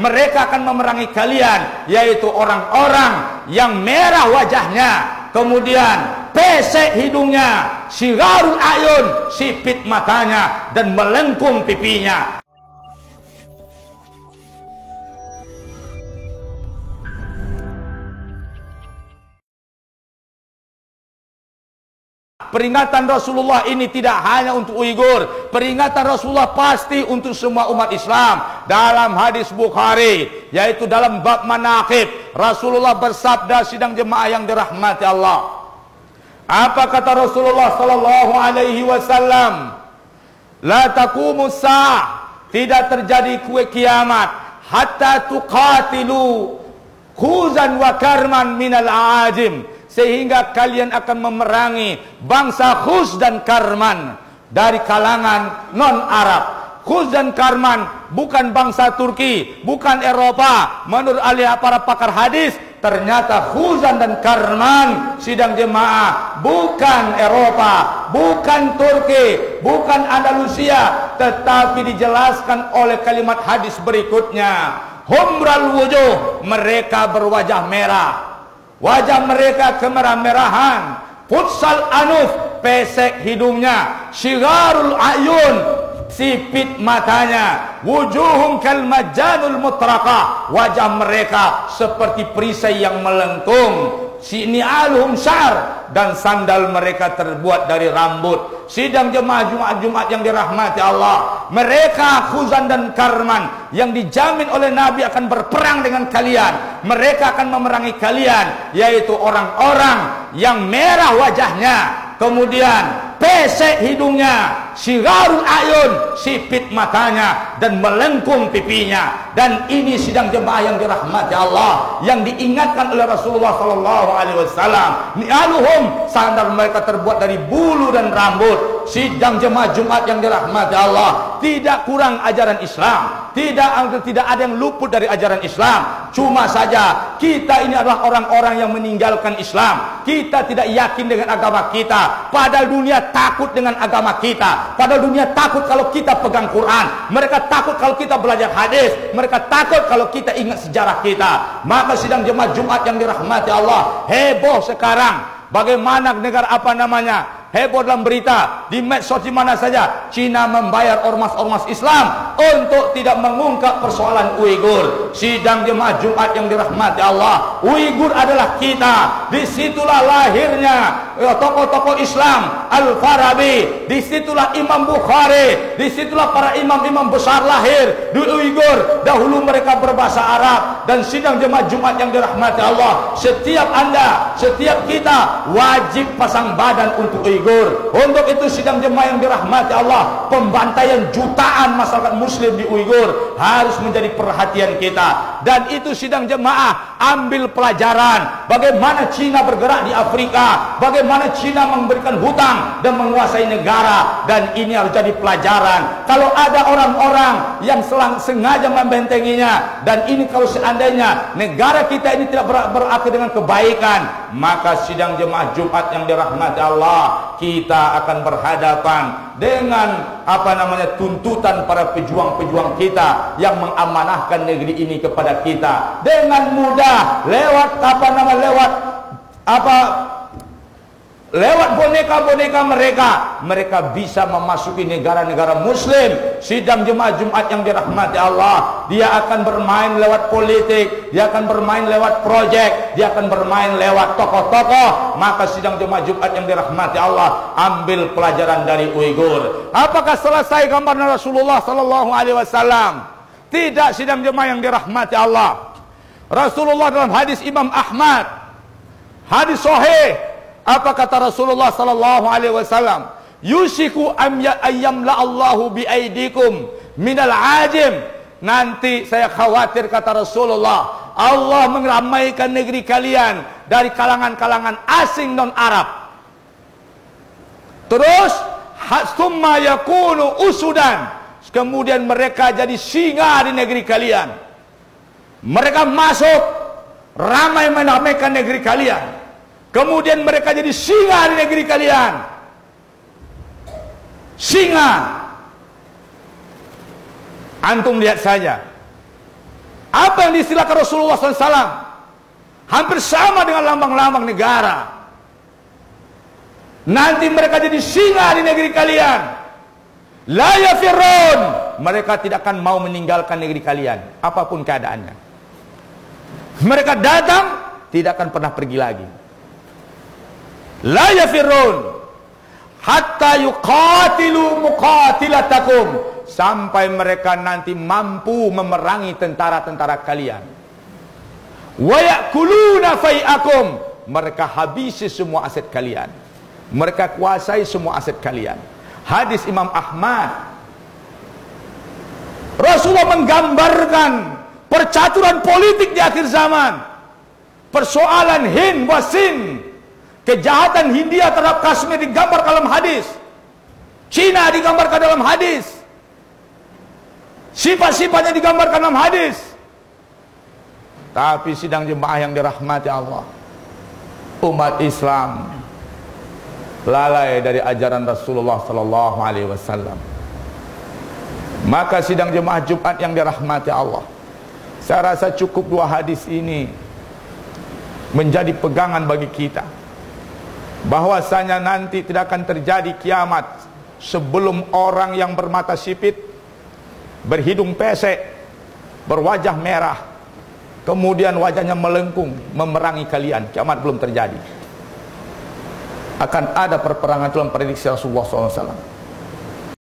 mereka akan memerangi kalian, yaitu orang-orang yang merah wajahnya, kemudian pesek hidungnya, sigharul ayun, sipit matanya, dan melengkung pipinya. Peringatan Rasulullah ini tidak hanya untuk Uighur. Peringatan Rasulullah pasti untuk semua umat Islam. Dalam hadis Bukhari, yaitu dalam bab manaqib, Rasulullah bersabda, sidang jemaah yang dirahmati Allah. Apa kata Rasulullah sallallahu alaihi wasallam? La taqumus sa'ah, tidak terjadi kue kiamat hatta tuqatilu khuzan wa karman minal aajim, sehingga kalian akan memerangi bangsa Khuz dan Karman dari kalangan non-Arab. Khuz dan Karman bukan bangsa Turki, bukan Eropa. Menurut ahli para pakar hadis, ternyata Khuzan dan Karman, sidang jemaah, bukan Eropa, bukan Turki, bukan Andalusia, tetapi dijelaskan oleh kalimat hadis berikutnya. Humral wujuh, mereka berwajah merah. Wajah mereka kemerah-merahan. Futsal anuf, pesek hidungnya. Sigharul ayun, sipit matanya. Wujuhum kal majanul mutraqah, wajah mereka seperti perisai yang melengkung. Sini'aluhum syar, dan sandal mereka terbuat dari rambut. Sidang jemaah Jumat yang dirahmati Allah, mereka Khuzan dan Karman yang dijamin oleh Nabi akan berperang dengan kalian, mereka akan memerangi kalian, yaitu orang-orang yang merah wajahnya, kemudian pesek hidungnya, sigharul ayun, sipit matanya, dan melengkung pipinya. Dan ini sidang jemaah yang dirahmati Allah, yang diingatkan oleh Rasulullah sallallahu alaihi wasallam. Ni'aluhum, sandal mereka terbuat dari bulu dan rambut. Sidang jemaah Jumat yang dirahmati Allah, tidak kurang ajaran Islam, tidak ada yang luput dari ajaran Islam. Cuma saja kita ini adalah orang-orang yang meninggalkan Islam. Kita tidak yakin dengan agama kita, padahal dunia takut dengan agama kita. Padahal dunia takut kalau kita pegang Quran. Mereka takut kalau kita belajar hadis. Mereka takut kalau kita ingat sejarah kita. Maka sidang jemaah Jumat yang dirahmati Allah, heboh sekarang. Bagaimana negara heboh dalam berita, di medsos di mana saja, Cina membayar ormas-ormas Islam untuk tidak mengungkap persoalan Uighur. Sidang jemaah Jumat yang dirahmati Allah, Uighur adalah kita. Disitulah lahirnya tokoh-tokoh Islam, Al-Farabi, disitulah Imam Bukhari, disitulah para imam-imam besar lahir di Uighur. Dahulu mereka berbahasa Arab. Dan sidang jemaah Jumat yang dirahmati Allah, setiap anda, setiap kita wajib pasang badan untuk Uighur. Untuk itu sidang jemaah yang dirahmati Allah, pembantaian jutaan masyarakat muslim di Uighur harus menjadi perhatian kita. Dan itu sidang jemaah, ambil pelajaran bagaimana Cina bergerak di Afrika, bagaimana Cina memberikan hutang dan menguasai negara. Dan ini harus jadi pelajaran. Kalau ada orang-orang yang sengaja membentenginya, dan ini kalau seandainya negara kita ini tidak berakhir dengan kebaikan, maka sidang jemaah Jumat yang dirahmati Allah, kita akan berhadapan dengan tuntutan para pejuang-pejuang kita yang mengamanahkan negeri ini kepada kita. Dengan mudah lewat boneka-boneka mereka bisa memasuki negara-negara muslim. Sidang jemaah Jumat yang dirahmati Allah, dia akan bermain lewat politik, dia akan bermain lewat proyek, dia akan bermain lewat tokoh-tokoh. Maka sidang jemaah Jumat yang dirahmati Allah, ambil pelajaran dari Uighur. Apakah selesai gambaran Rasulullah sallallahu alaihi wasallam? Tidak, sidang jemaah yang dirahmati Allah. Rasulullah dalam hadis Imam Ahmad, hadis sahih, apa kata Rasulullah sallallahu alaihi wasallam? Yusiku ayyam la Allahu bi aidikum minal ajim. Nanti saya khawatir, kata Rasulullah, Allah meramaikan negeri kalian dari kalangan-kalangan asing non Arab. Terus summa yakunu usudan, kemudian mereka jadi singa di negeri kalian. Mereka masuk ramai meramaikan negeri kalian. Kemudian mereka jadi singa di negeri kalian. Singa. Antum lihat saja. Apa yang diistilahkan Rasulullah SAW hampir sama dengan lambang-lambang negara. Nanti mereka jadi singa di negeri kalian. La yafirun, mereka tidak akan mau meninggalkan negeri kalian apapun keadaannya. Mereka datang tidak akan pernah pergi lagi. La yafirun hatta yuqatilu muqatilatakum, sampai mereka nanti mampu memerangi tentara-tentara kalian. Wa yakuluna fai'akum, mereka habisi semua aset kalian, mereka kuasai semua aset kalian. Hadis Imam Ahmad. Rasulullah menggambarkan percaturan politik di akhir zaman. Persoalan Hind wasin, kejahatan Hindia terhadap Kashmir digambar dalam hadis. Cina digambarkan dalam hadis. Sifat-sifatnya digambarkan dalam hadis. Tapi sidang jemaah yang dirahmati Allah, umat Islam lalai dari ajaran Rasulullah sallallahu alaihi wasallam. Maka sidang jemaah Jumat yang dirahmati Allah, saya rasa cukup dua hadis ini menjadi pegangan bagi kita, bahwasanya nanti tidak akan terjadi kiamat sebelum orang yang bermata sipit, berhidung pesek, berwajah merah, kemudian wajahnya melengkung memerangi kalian. Kiamat belum terjadi. Akan ada perperangan dalam prediksi Rasulullah SAW.